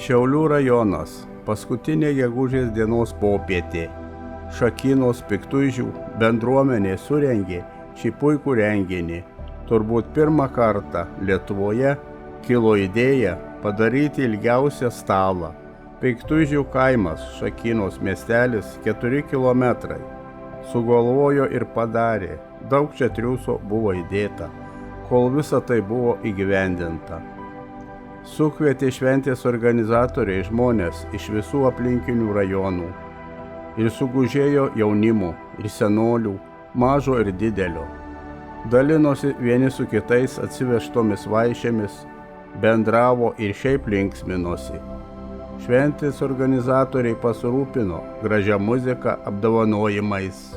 Šiaulių rajonas. Paskutinė gegužės dienos popietė. Šakynos Piktuižių bendruomenė surengė šį puikų renginį. Turbūt pirmą kartą Lietuvoje kilo idėja padaryti ilgiausią stalą. Piktuižių kaimas, Šakynos miestelis, 4 kilometrai. Sugalvojo ir padarė. Daug čia triūso buvo įdėta, kol visa tai buvo įgyvendinta. Sukvietė šventės organizatoriai žmonės iš visų aplinkinių rajonų. Ir sugužėjo jaunimo, ir senolių, mažo ir didelio. Dalinosi vieni su kitais atsivežtomis vaišėmis, bendravo ir šiaip linksminosi. Šventės organizatoriai pasirūpino gražią muziką, apdovanojimais.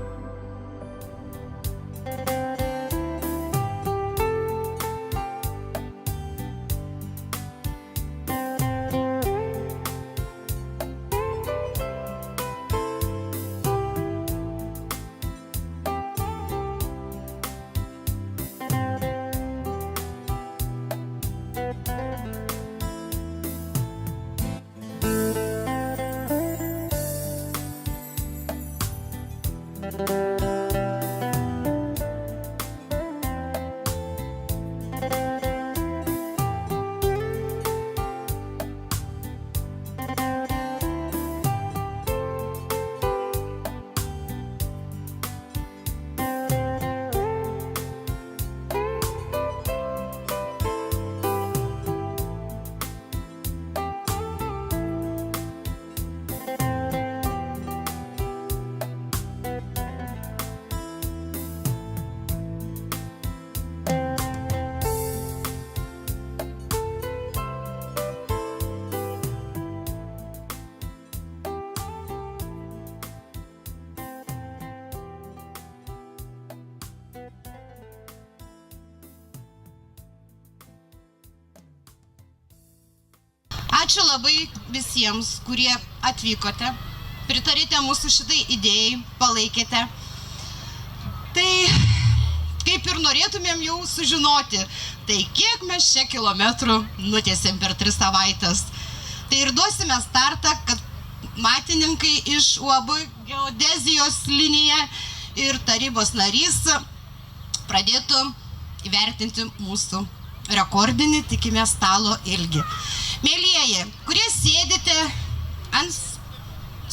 Ačiū labai visiems, kurie atvykote, pritarėte mūsų šitai idėjai, palaikėte. Tai kaip ir norėtumėm jau sužinoti, tai kiek mes čia kilometrų nutiesėm per 3 savaitės. Tai ir duosime startą, kad matininkai iš UAB geodezijos linija ir tarybos narys pradėtų įvertinti mūsų rekordinį, tikime, stalo ilgį. Mėlyjeji, kurie sėdite ant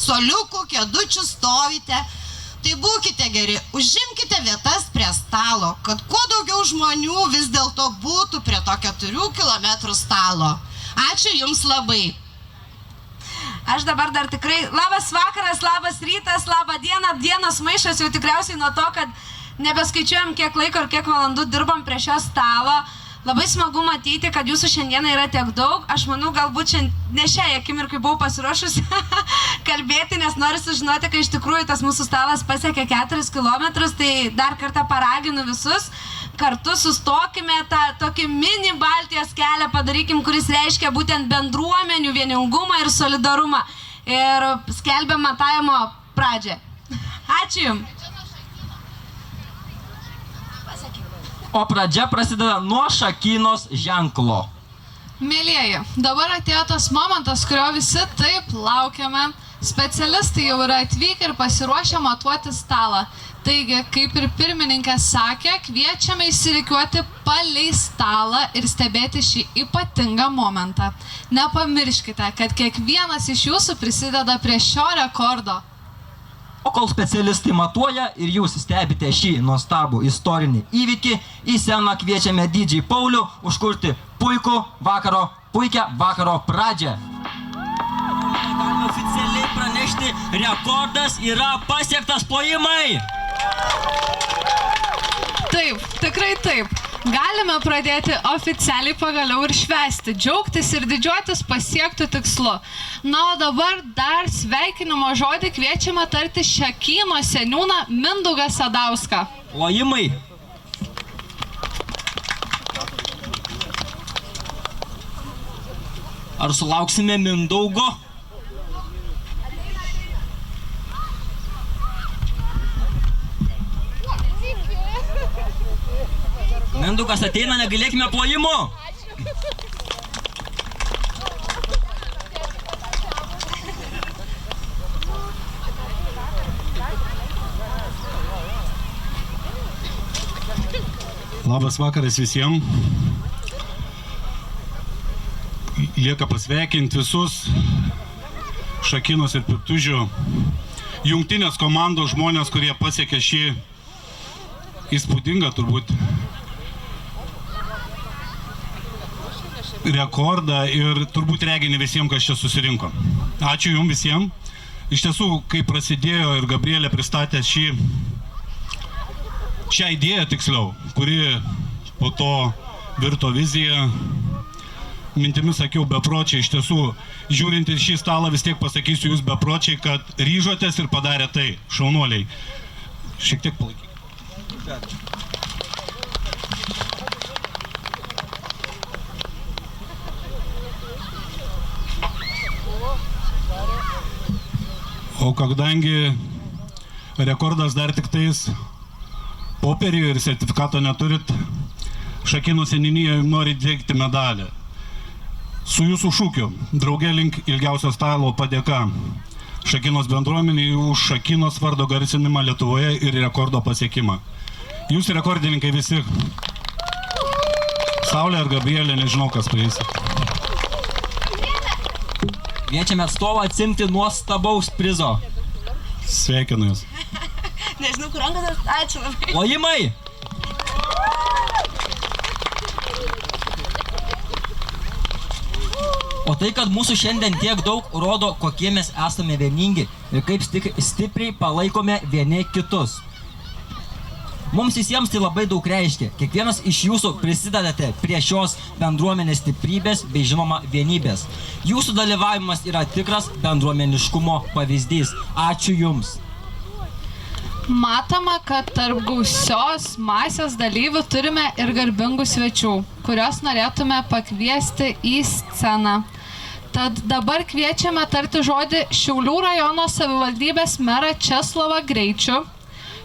suoliukų, kėdučių, stovite, tai būkite geri, užimkite vietas prie stalo, kad kuo daugiau žmonių vis dėlto būtų prie to 4 kilometrų stalo. Ačiū Jums labai. Aš dabar dar tikrai, labas vakaras, labas rytas, labą dieną, dienos maišas jau tikriausiai nuo to, kad nebeskaičiuojam kiek laiko ir kiek valandų dirbam prie šio stalo. Labai smagu matyti, kad jūsų šiandieną yra tiek daug. Aš manau, galbūt ne šiai akimirkai buvau pasiruošusi kalbėti, nes noriu sužinoti, kad iš tikrųjų tas mūsų stalas pasiekė 4 kilometrus, tai dar kartą paraginu visus, kartu sustokime tą tokį mini Baltijos kelią padarykim, kuris reiškia būtent bendruomenių vieningumą ir solidarumą. Ir skelbiam matavimo pradžią. Ačiū Jums. O pradžia prasideda nuo Šakynos ženklo. Mėlyjeji, dabar atėjo tas momentas, kurio visi taip laukiame. Specialistai jau yra atvykę ir pasiruošę matuoti stalą. Taigi, kaip ir pirmininkė sakė, kviečiame įsirikiuoti palei stalą ir stebėti šį ypatingą momentą. Nepamirškite, kad kiekvienas iš jūsų prisideda prie šio rekordo. O kol specialistai matuoja ir jūs stebite šį nuostabų istorinį įvykį, į sceną kviečiame DJ Paulių užkurti puikią vakaro pradžią. Galime oficialiai pranešti, rekordas yra pasiektas, plojimai! Taip, tikrai taip. Galime pradėti oficialiai pagaliau ir švęsti, džiaugtis ir didžiuotis pasiektų tikslu. Na, o dabar dar sveikinimo žodį kviečiame tarti Šakynos seniūną Mindaugą Sadauską. Plojimai! Ar sulauksime Mindaugo? Mindaugas ateina, negalėkime plojimo. Labas vakaras visiems. Lieka pasveikinti visus Šakynos ir Piktužių jungtinės komandos žmonės, kurie pasiekė šį įspūdingą turbūt rekordą ir turbūt reginį visiems, kas čia susirinko. Ačiū jums visiems. Iš tiesų, kai prasidėjo ir Gabrielė pristatė šią idėją tiksliau, kuri po to virto viziją, mintimis sakiau bepročiai, iš tiesų, žiūrint į šį stalą vis tiek pasakysiu jūs bepročiai, kad ryžotės ir padarė tai, šaunuoliai. Šiek tiek palaikyk. O kadangi rekordas dar tik tais popierių ir sertifikato neturit, Šakynos seniūnija nori įteikti medalį. Su jūsų šūkiu, drauge link ilgiausio stalo padėka Šakynos bendruomeniai už Šakynos vardo garsinimą Lietuvoje ir rekordo pasiekimą. Jūs rekordininkai visi. Saulė ar Gabrielė, nežinau, kas praeisi. Kviečiame atstovą atsimti nuostabaus prizo. Sveikinu jūs. Nežinau, kur rankas, ačiū labai. Plojimai! O tai, kad mūsų šiandien tiek daug, rodo, kokie mes esame vieningi ir kaip stipriai palaikome vieni kitus. Mums visiems tai labai daug reiškia. Kiekvienas iš jūsų prisidedate prie šios bendruomenės stiprybės bei žinoma vienybės. Jūsų dalyvavimas yra tikras bendruomeniškumo pavyzdys. Ačiū jums. Matoma, kad tarp gausios masės dalyvių turime ir garbingų svečių, kurios norėtume pakviesti į sceną. Tad dabar kviečiame tarti žodį Šiaulių rajono savivaldybės merą Česlovą Greičių,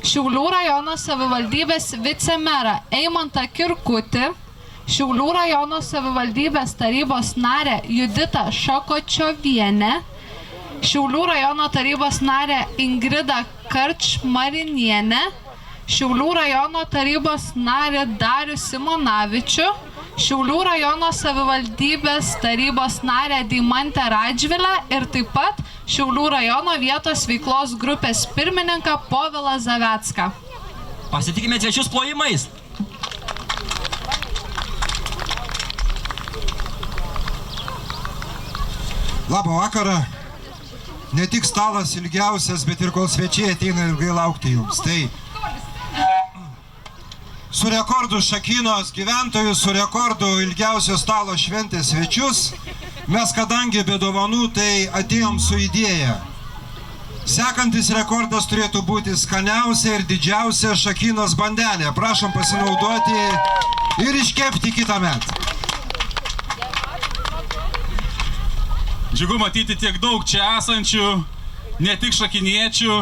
Šiaulių rajono savivaldybės vicemerą Eimantą Kirkutį, Šiaulių rajono savivaldybės tarybos narę Juditą Šakočiovienę, Šiaulių rajono tarybos narę Ingridą Karčmarinienę, Šiaulių rajono tarybos narį Darių Simonavičių, Šiaulių rajono savivaldybės tarybos narę Deimantę Radžvilę ir taip pat Šiaulių rajono vietos veiklos grupės pirmininką Povilą Zavecką. Pasitikime svečius plojimais. Labą vakarą. Ne tik stalas ilgiausias, bet ir kol svečiai ateina ilgai laukti jums. Tai su rekordu Šakynos gyventojus, su rekordu ilgiausio stalo šventės svečius, mes kadangi be dovanų, tai atėjom su idėja. Sekantis rekordas turėtų būti skaniausia ir didžiausia Šakynos bandelė. Prašom pasinaudoti ir iškepti kitą metą. Džiugu matyti tiek daug čia esančių, ne tik šakiniečių,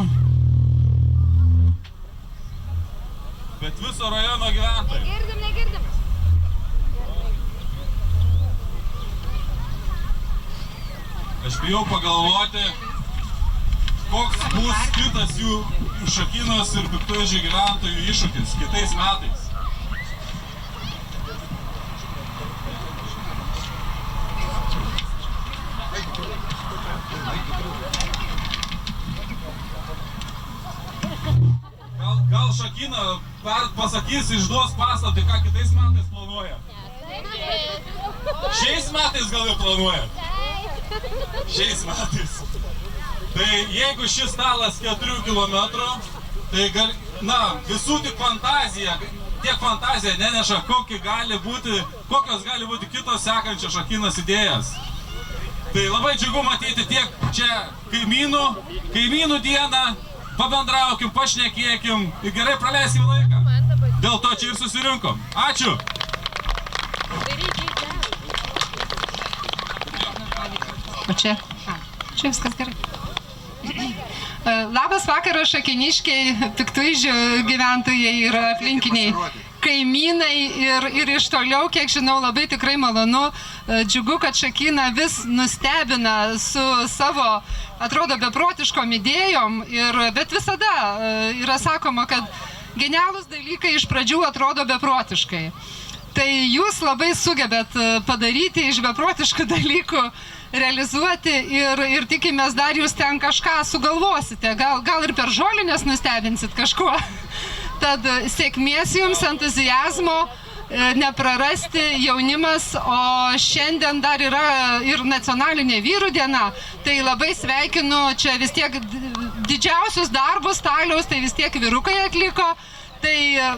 bet viso rajono gyventojų. Negirdim, negirdim. Aš bijau pagalvoti, koks bus kitas jų Šakynos ir Piktužių gyventojų iššūkis kitais metais. Gal Šakyna pasakys, išduos paslaptį, ką kitais metais planuoja? Šiais metais gal jau planuoja? Šiais metais. Tai jeigu šis stalas 4 kilometrų, tai visų tik fantazija, tiek fantazija neneša, kokios gali būti kitos sekančios Šakynos idėjas. Tai labai džiugu matyti tiek čia kaimynų dieną, pabendraukim, pašnekėkim ir gerai praleisim laiką. Dėl to čia ir susirinkom. Ačiū! O čia viskas gerai. Labas vakaras šakiniškiai, Piktužių gyventojai ir aplinkiniai kaimynai ir iš toliau, kiek žinau, labai tikrai malonu. Džiugu, kad Šakyna vis nustebina su savo, atrodo, beprotiškom idėjom, bet visada yra sakoma, kad Genialūs dalykai iš pradžių atrodo beprotiškai. Tai jūs labai sugebėt padaryti iš beprotiškų dalykų, realizuoti ir tikimės dar jūs ten kažką sugalvosite, gal ir per žolinės nustebinsit kažkuo. Tad sėkmės jums, entuzijazmo, neprarasti jaunimas, o šiandien dar yra ir nacionalinė vyrų diena, tai labai sveikinu, čia vis tiek didžiausius darbus staliaus, tai vis tiek vyrukai atliko. Tai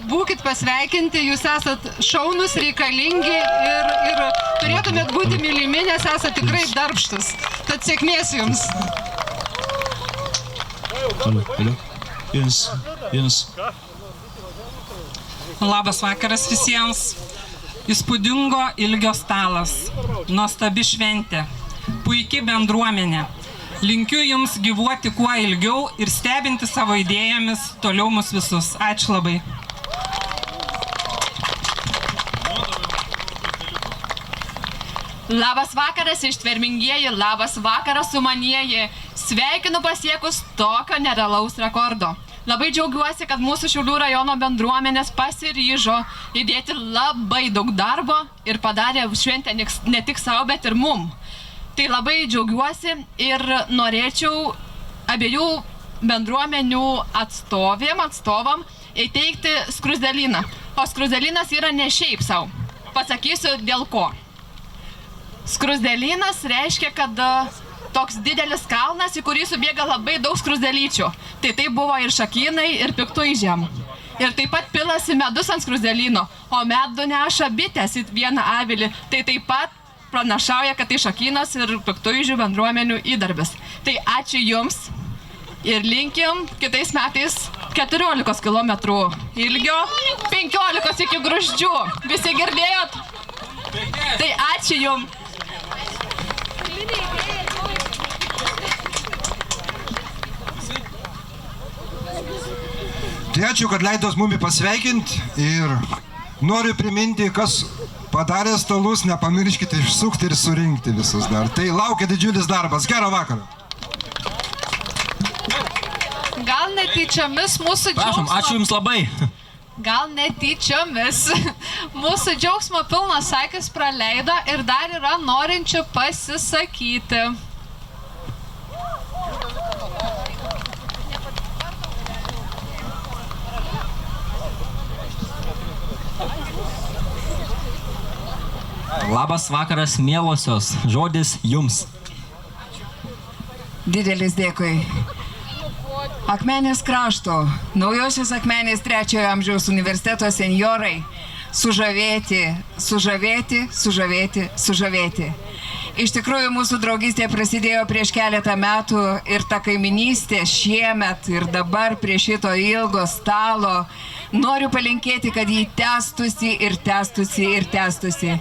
būkit pasveikinti, jūs esat šaunus, reikalingi ir turėtumėt būti mylimi, nes esat tikrai darbštus. Tad sėkmės jums. Labas vakaras visiems. Įspūdingo ilgio stalas, nuostabi šventė, puiki bendruomenė. Linkiu jums gyvuoti kuo ilgiau ir stebinti savo idėjomis toliau mus visus. Ačiū labai. Labas vakaras ištvermingieji, labas vakaras sumanieji. Sveikinu pasiekus tokio nerealaus rekordo. Labai džiaugiuosi, kad mūsų Šiaulių rajono bendruomenės pasiryžo įdėti labai daug darbo ir padarė šventę ne tik savo, bet ir mum. Tai labai džiaugiuosi ir norėčiau abiejų bendruomenių atstovam įteikti skruzdėlyną. O skruzdėlynas yra ne šiaip savo. Pasakysiu dėl ko. Skruzdėlynas reiškia, kad toks didelis kalnas, į kurį subėga labai daug skruzdėlyčių. Tai buvo ir šakynai, ir piktuižiam. Ir taip pat pilasi medus ant skruzdėlyno, o medų neša bitės į vieną avilį. Tai taip pat pranašauja, kad tai šakynas ir piktuižių bendruomenių įdarbis. Tai ačiū jums ir linkim kitais metais 14 km ilgio, 15 iki Gruzdžių. Visi girdėjot? Tai ačiū jums. Tai ačiū, kad leidot mumi pasveikinti ir noriu priminti, kas padarė stalus, nepamirškite išsukti ir surinkti visus dar. Tai laukia didžiulis darbas. Gerą vakarą. Gal netyčiomis mūsų džiaugsmo... Prašom, ačiū jums labai. Gal netyčiomis mūsų džiaugsmo pilnas akis praleido ir dar yra norinčių pasisakyti. Labas vakaras, mielosios. Žodis jums. Didelis dėkui. Akmenės krašto, Naujosios Akmenės 3-ojo amžiaus universiteto senjorai sužavėti, sužavėti, sužavėti, sužavėti. Iš tikrųjų, mūsų draugystė prasidėjo prieš keletą metų ir ta kaiminystė šiemet ir dabar prie šito ilgo stalo. Noriu palinkėti, kad jį tęstusi ir tęstusi ir tęstusi.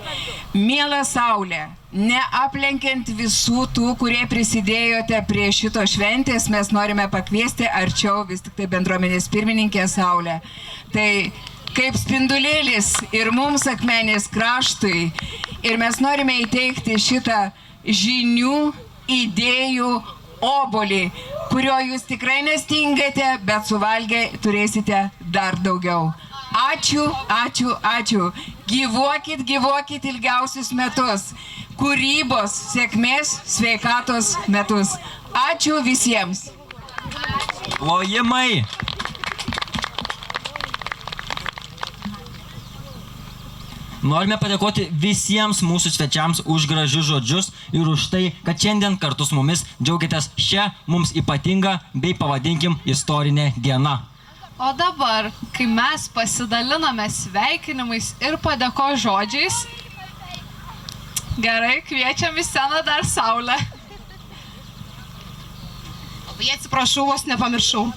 Miela Saulė, neaplenkiant visų tų, kurie prisidėjote prie šito šventės, mes norime pakviesti arčiau vis tik tai bendruomenės pirmininkę Saulę. Tai kaip spindulėlis ir mums Akmenės kraštui. Ir mes norime įteikti šitą žinių, idėjų obolį, kurio jūs tikrai nestingate, bet suvalgę turėsite dar daugiau. Ačiū, ačiū, ačiū. Gyvuokit, gyvuokit ilgiausius metus. Kūrybos, sėkmės, sveikatos metus. Ačiū visiems. Plojimai. Norime padėkoti visiems mūsų svečiams už gražius žodžius ir už tai, kad šiandien kartu su mumis džiaugiatės šią mums ypatingą bei pavadinkim istorinę dieną. O dabar, kai mes pasidaliname sveikinimais ir padėko žodžiais, gerai, kviečiam į sceną dar Saulę. Labai atsiprašau, vos nepamiršau.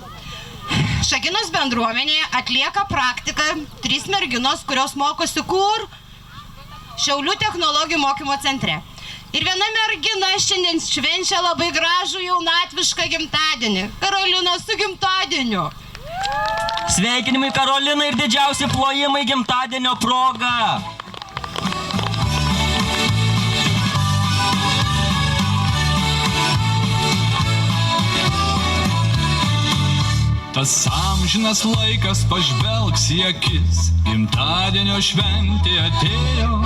Šakynos bendruomenėje atlieka praktiką 3 merginos, kurios mokosi kur? Šiaulių technologijų mokymo centre. Ir viena mergina šiandien švenčia labai gražų jaunatvišką gimtadienį. Karolina, su gimtadieniu! Sveikinimai Karolinai ir didžiausi plojimai gimtadienio proga! Tas amžinas laikas pažvelgs į akis, gimtadienio šventė atėjo.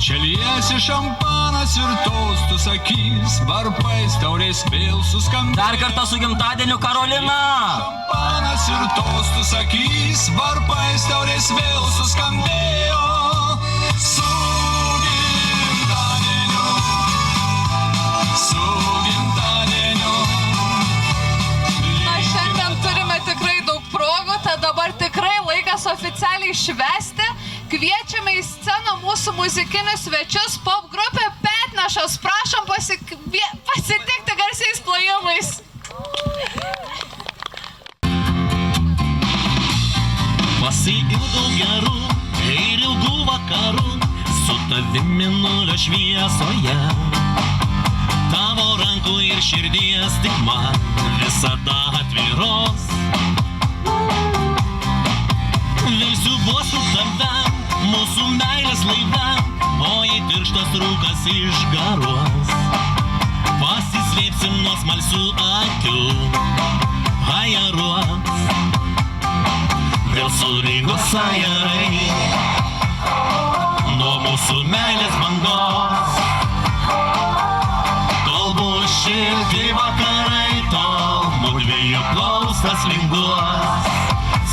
Čia liesi šampanas ir taustų sakys, varpais taurės vėl suskambėjo. Dar kartą su gimtadieniu, Karolina! Šampanas ir taustų sakys, varpais taurės vėl suskambėjo. Su gimtadieniu, su gimtadieniu. Na, šiandien turime tikrai daug progų, tad dabar tikrai laikas oficialiai švęsti. Kviečiame į sceną mūsų muzikinius svečius, pop grupė Petnešas. Prašom pasitikti garsiais plojimais. Pasiilgau gerų ir ilgų vakarų, su tavimi nulio šviesoje. Tavo rankų ir širdies tik man visada atviros. Vilsiu vos su tavim, mūsų meilės laive, o jei tirštas rūkas išgaruos, pasislėpsim nuo smalsių akių ajaruos. Vėl suringos ajarai nuo mūsų meilės bangos. Kol bus šilti vakarai, tol mudviejų plaustas linguos.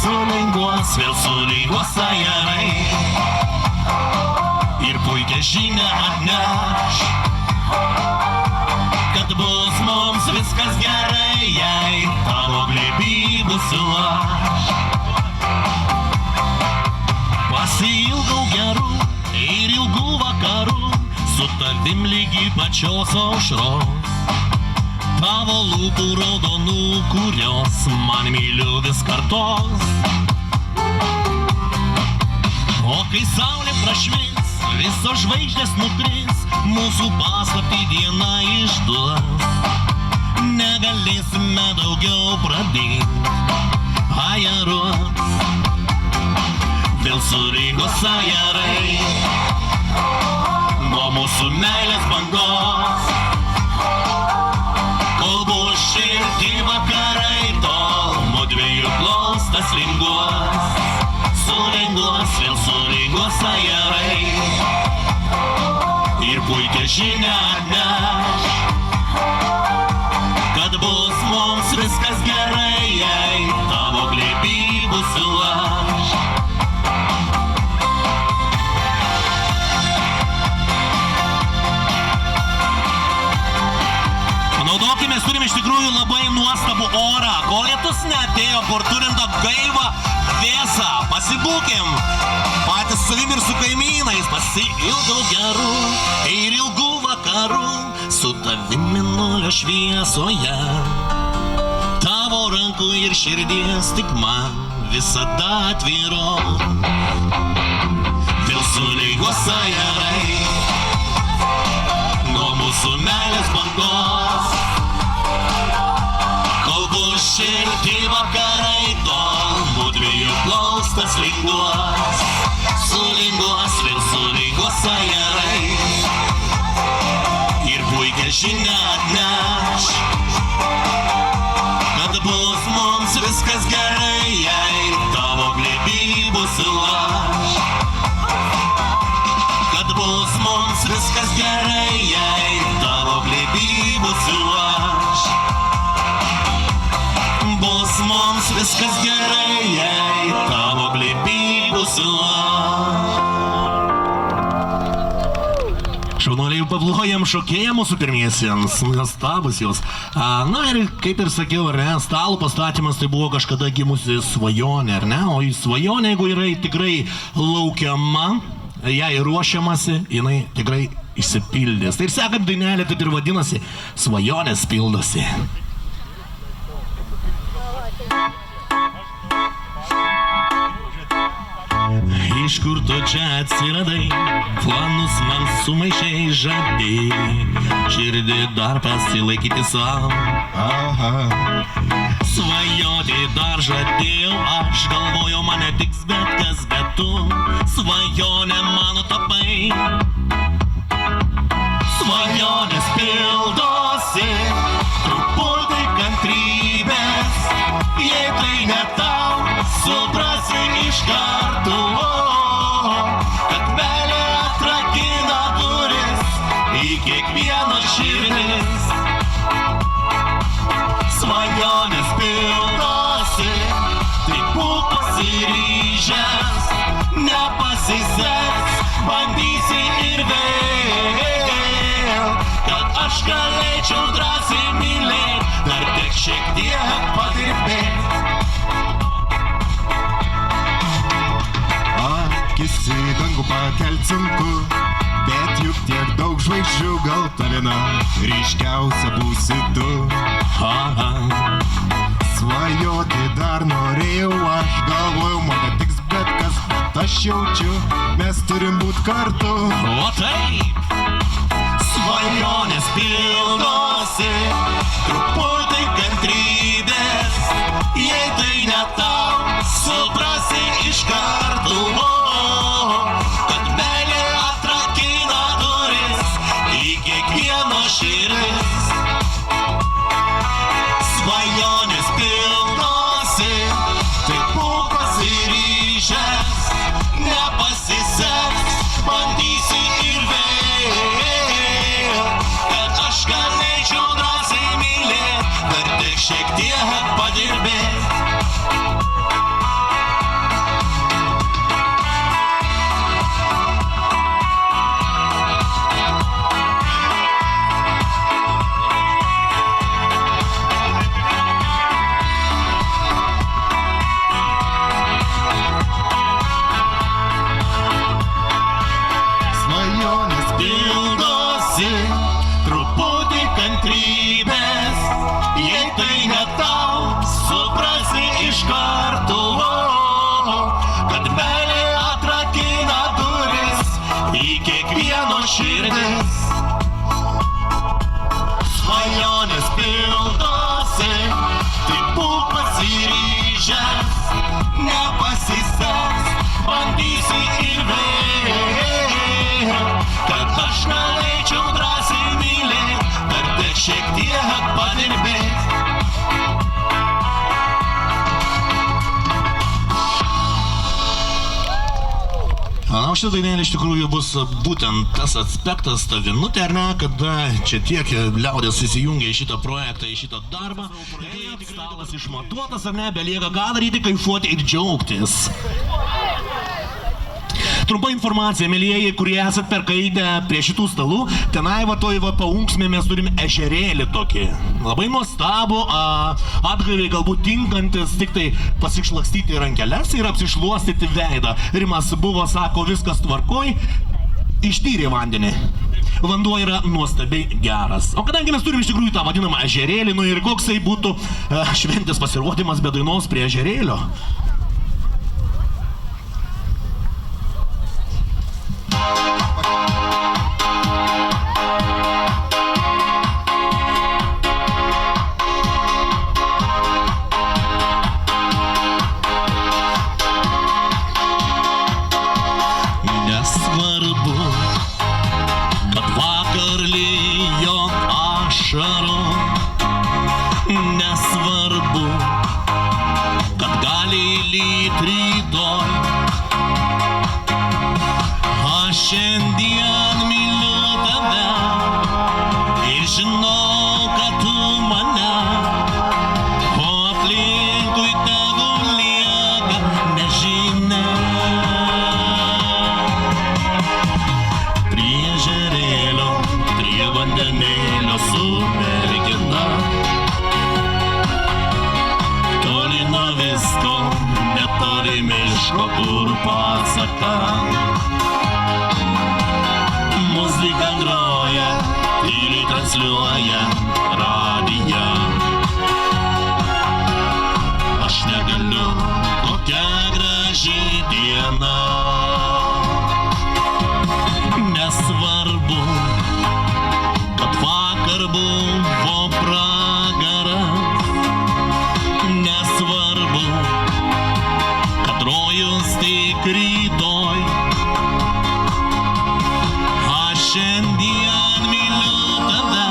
Sulinguos, vėl sulinguos ajarai ir puikią žinią atneš, kad bus mums viskas gerai, jei tavo glėby būsiu aš. Pasiilgau gerų ir ilgų vakarų, su tavim lygi pačios aušros. Tavo lūpų raudonų, kurios man myliu vis kartos. O kai saulė prašvis, visos žvaigždės nukris, mūsų paslaptį dieną išduos. Negalėsime daugiau pradėti ajaruos. Vėl suringos ajarai nuo mūsų meilės bangos. Kol bus šilti vakarai, tol mudviejų plaustas linguos. Sulinguos, vėl sulinguos ajarai ir puikią žinią atneš, kad bus mums viskas gerai, jei tavo glėby būsiu aš. Naudokimės, turim iš tikrųjų labai nuostabų orą, kol lietus neatėjo, kur turim tą gaivą vėsą, pasibūkim patys savim ir su kaimynais. Pasiilgau gerų ir ilgų vakarų, su tavimi nulio šviesoje. Tavo rankų ir širdies tik man visada atviro. Vėl sulinguos ajarai nuo mūsų meilės bangos. Kol bus šilti vakarai, tol mudviejų plaustas linguos. Sulinguos, vėl sulinguos ajarai ir puikią žinią atneš, kad bus mums viskas gerai, jei tavo glėby būsiu aš. Kad bus mums viskas gerai, jei tavo glėby būsiu aš. Bus mums viskas gerai, jei tavo glėby būsiu aš. Šaunuoliai, paplojam šokėjam mūsų pirmiesiems, nuostabus jos. Na ir kaip ir sakiau, ar ne, stalo pastatymas tai buvo kažkada gimusi svajonė, ar ne? O į svajonę, jeigu yra tikrai laukiama, jai ruošiamasi, jinai tikrai išsipildys. Tai ir sekant dainelė taip ir vadinasi, svajonės pildosi. Iš kur tu čia atsiradai, planus man sumaišai žadėjai, širdį dar pasilaikyti savo. Svajoti dar žadėjau, aš galvojau mane tiks bet kas, bet tu svajonė mano tapai. Svajonės pildosi, truputį kantrybės, jei tai nepasiseks, bandysi ir vėl, kad aš galėčiau drąsiai mylėt, dar tik šiek tiek padirbėt. Akis į dangų pakelt sunku, bet juk tiek daug žvaigždžių, gal ta viena ryškiausia būsi tu. Svajoti dar norėjau, aš galvojau, man netiks bet kas, bet aš jaučiu, mes turim būt kartu. O taip, svajonės pildosi, truputį kantrybės, jei tai ne tau, suprasi iš karto, kad meilė atrakina duris į kiekvieno širdis. Svajonės pildosi, tai būk pasiryžęs, nepasiseks, bandysi ir vėl, kad aš galėčiau drąsiai mylėt, dar tik šiek tiek padirbėt. Truputį kantrybės, jei tai ne tau, suprasi iš karto, kad meilė atrakina duris į kiekvieno širdis. Svajonės pildosi, tai būk pasiryžęs, nepasiseks, bandysi ir vėl, kad aš galėčiau drąsiai mylėt, dar tik šiek tiek padirbėt. Na, šitą dainelį iš tikrųjų bus būtent tas aspektas, ta vienutė, ar ne, kada čia tiek liaudės įsijungia į šitą projektą, į šitą darbą. Jei tik stalas išmatuotas, ar ne, belieka ką daryti, kaifuoti ir džiaugtis. Trumpa informacija, mėlyjeji, kurie esat perkaitę prie šitų stalų, tenai va toj va paunksmė mes turim ežerėlį tokį. Labai nuostabų, atgaviai galbūt tinkantis tik tai pasišlakstyti rankeles ir apsišluostyti veidą. Rimas buvo, sako, viskas tvarkoj, ištyrė vandenį. Vanduo yra nuostabiai geras. O kadangi mes turim iš tikrųjų tą vadinamą ežerėlį, nu ir koksai būtų šventės pasirodymas be dainos prie ežerėlio. Nesvarbu, kad vakar lijo ašarų, nesvarbu, kad gali lyt rytoj. Aš šiandien myliu tave ir žinau, kad tu mane, o aplinkui tegul lieka nežinia. Prie ežerėlio, prie vandenėlio su mergina, toli nuo visko, netoli miško, kur pasaka. Muzika groja, tyliai transliuoja radiją. Aš negaliu, kokia graži diena. Nesvarbu, kad vakar buvo pragaras. Nesvarbu, kad rojus tik rytoj. Šiandien myliu tave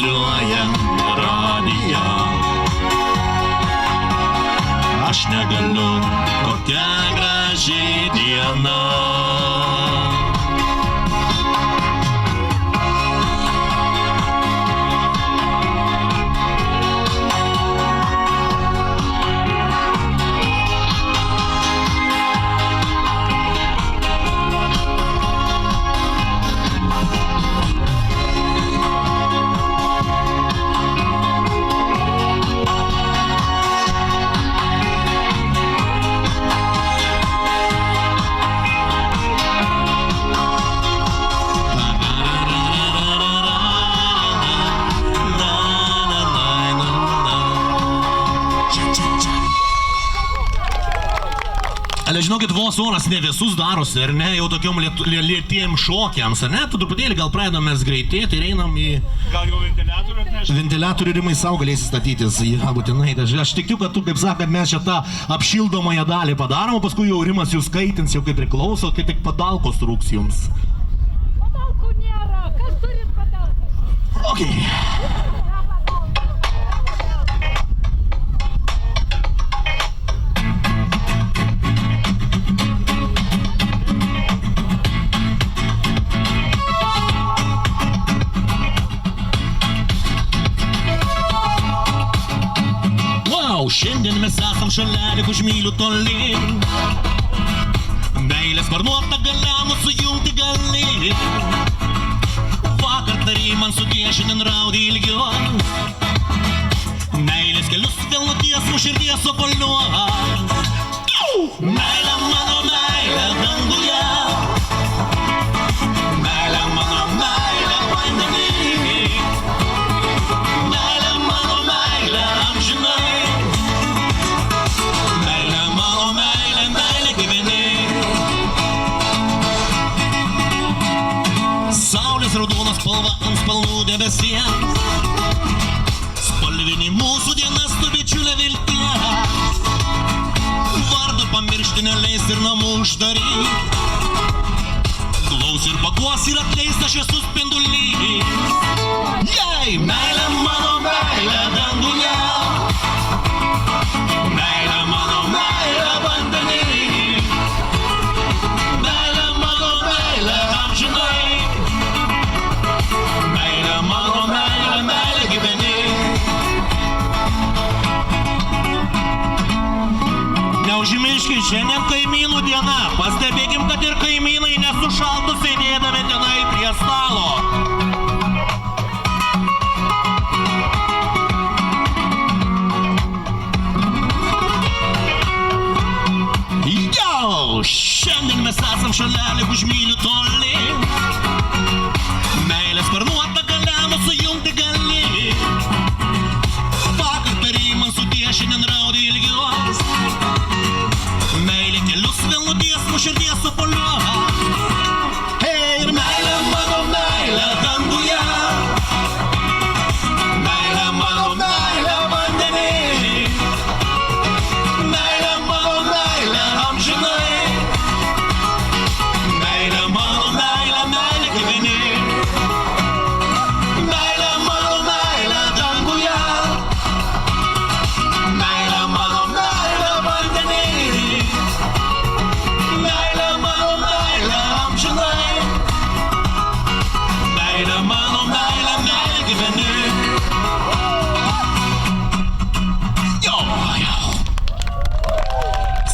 transliuoja radiją. Aš negaliu, kokia graži diena. Ale žinokit, vos oras ne visus darosi, ar ne, jau tokiom lėtiem šokiams, ar ne, tu truputėlį gal pradedam mes greitėti ir einam į... Gal jau ventiliatorių atnešti? Ventiliatorių Rimai savo galėsi statytis, ja, būtinai. Aš tikiu, kad tu, kaip sakant, mes čia tą apšildomąją dalį padarom, o paskui jau Rimas jūs kaitins, jau kaip priklauso, kai tik padalkos trūks jums. Padalkų nėra, kas turit padalkų? Okay. Šiandien mes esam šalia, lyg už mylių toli. Meilės sparnuota galia mus sujungti gali. Vakar tary man sudė, šiandien raudį ilgiau. Meilės kelius vėl nutiesų širdies sopoliuo. Meilė mano meilė danguje. Meilė mano meilė vandeny. Meilė mano meilė amžinai. Raudonas spalva ant spalvų debesiems. Spalvinį mūsų dienas tu bičiulė vilties. Vardą pamiršti neleis ir namų uždaryt. Glaus ir paguos ir atleista šviesus spindulys. Jei meilė mano meilė danguje. Meilė mano meilė vandeny. Meilė mano meilė amžinai. Mano meilė, meilė gyveni. Neužmirškit, šiandien kaimynų diena. Pastebėkim, kad ir kaimynai nesušaltų sėdėdami tenai prie stalo. Jau, šiandien mes esam šalia, lyg už mylių toli. Meilės sparnuota galia mus sujungti gali. Vakar tary man sudė, šiandien raudį ilgios. Meilė kelius vėl nutiesų širdies sopoliuo. Hei, ir meilė mano meilė danguje. Meilė mano meilė vandeny. Meilė mano meilė amžinai. Meilė mano meilė, meilė gyveni.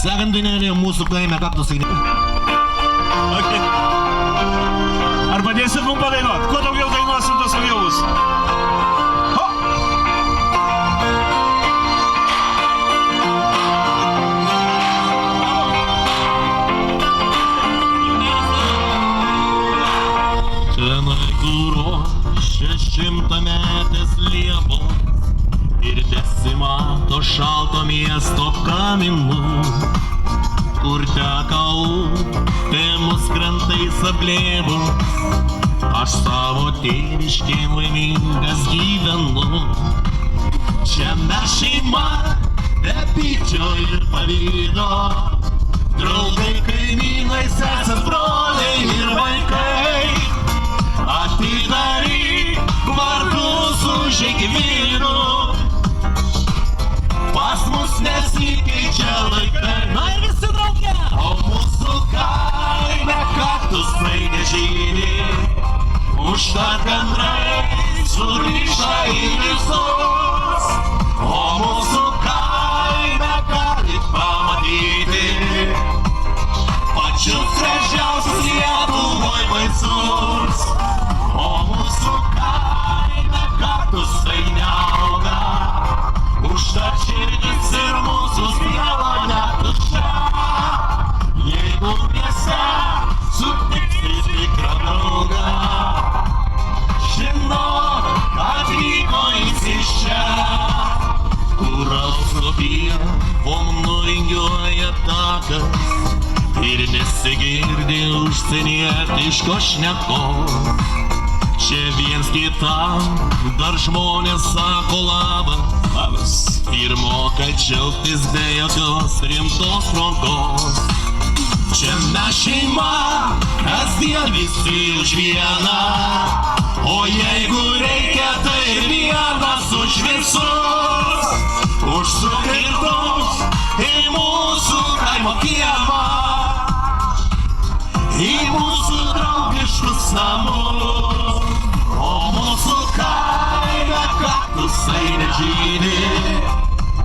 Sekant dainelė mūsų kaime kaktus tai... Okay. Ar padėsit mums padainuot? Kuo daugiau dainuosim, tas daugiau bus. Tenai kuro 600-metės liepos ir desimato šalto miesto kaminų, kur teka upėmus krantais apglėbus. Aš savo tėviškėm laimingas gyvenu. Čia mes šeima, be pykčio ir pavydo. Draugai, kaimynai, sesės, broliai ir vaikai. Atidaryk vartus užtat gandrai sugrįžta į lizdus, o mūsų kaime galit pamatyti pačius gražiausius Lietuvoj vaizdus, o mūsų kaime kaktusai neauga, užtat širdis ir mūsų siela netuščia. Jeigu mieste sutiksi tikrą draugą, žinok, atvyko jis iš čia, kur apsupievom nuvingiuoja takas ir nesigirdi užsienietiško šnekos. Čia viens kitam dar žmonės sako labas ir moka džiaugtis be jokios rimtos progos. Čia mes šeima, kasdien visi už vieną, o jeigu reikia, tai vienas už visus. Užsuk ir daug į mūsų kaimo kiemą, į mūsų draugiškus namus, o mūsų kaime kaktusai nežydi,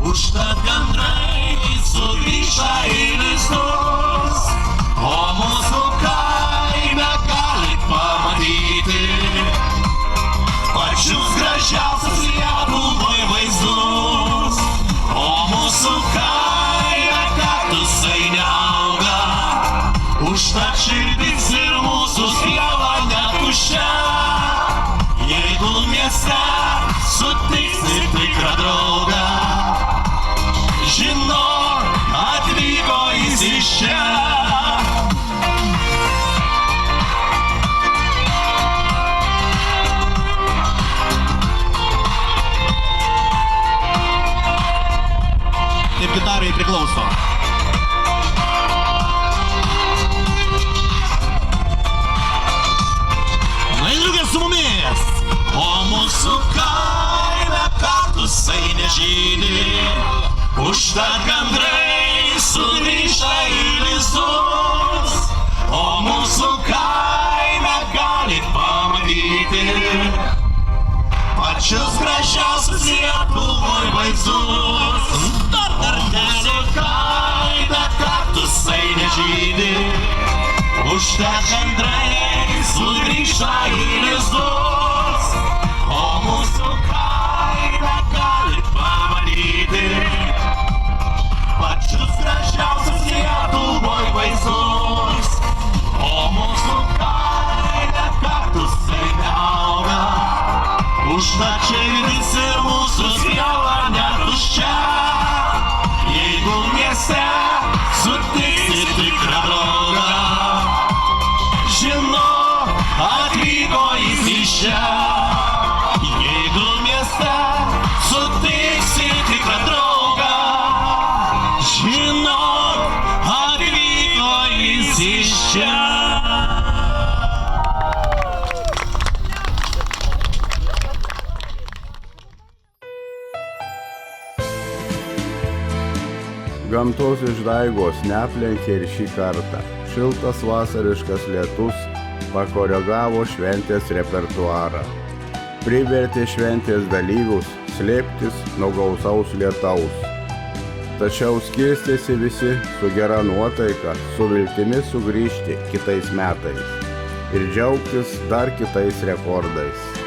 užtat gandrai sugrįžta į lizdus, o mūsų kaime galit pamatyti pačius gražiausius Lietuvoj vaizdus, o mūsų kaime kaktusai neauga, užtat širdis ir mūsų siela netuščia. Jeigu mieste sutiksi tikrą draugą, žinok, atvyko jis iš čia. Taip gitarai priklauso. Na ir drauge su mumis, o mūsų kaime kaktusai nežydi, užtat gandrai sugrįžta į lizdus, o mūsų kaime galit pamatyti pačius gražiausius Lietuvoj vaizdus. Dar kartelį kaime kaktusai nežydi, užtat gandrai sugrįžta į lizdus, o mūsų kaime galit pamatyti pačius gražiausius Lietuvoj vaizdus, o mūsų kaime kaktusai neauga, užtat širdis ir mūsų siela netuščia. Jeigu mieste sutiksi tikrą draugą, žinok, atvyko jis iš čia. Jeigu mieste sutiksi tikrą draugą, žinok, atvyko jis iš čia. Gamtos išdaigos neaplenkė ir šį kartą. Šiltas vasariškas lietus pakoregavo šventės repertuarą. Privertė šventės dalyvius slėptis nuo gausaus lietaus. Tačiau skirstėsi visi su gera nuotaika, su viltimi sugrįžti kitais metais ir džiaugtis dar kitais rekordais.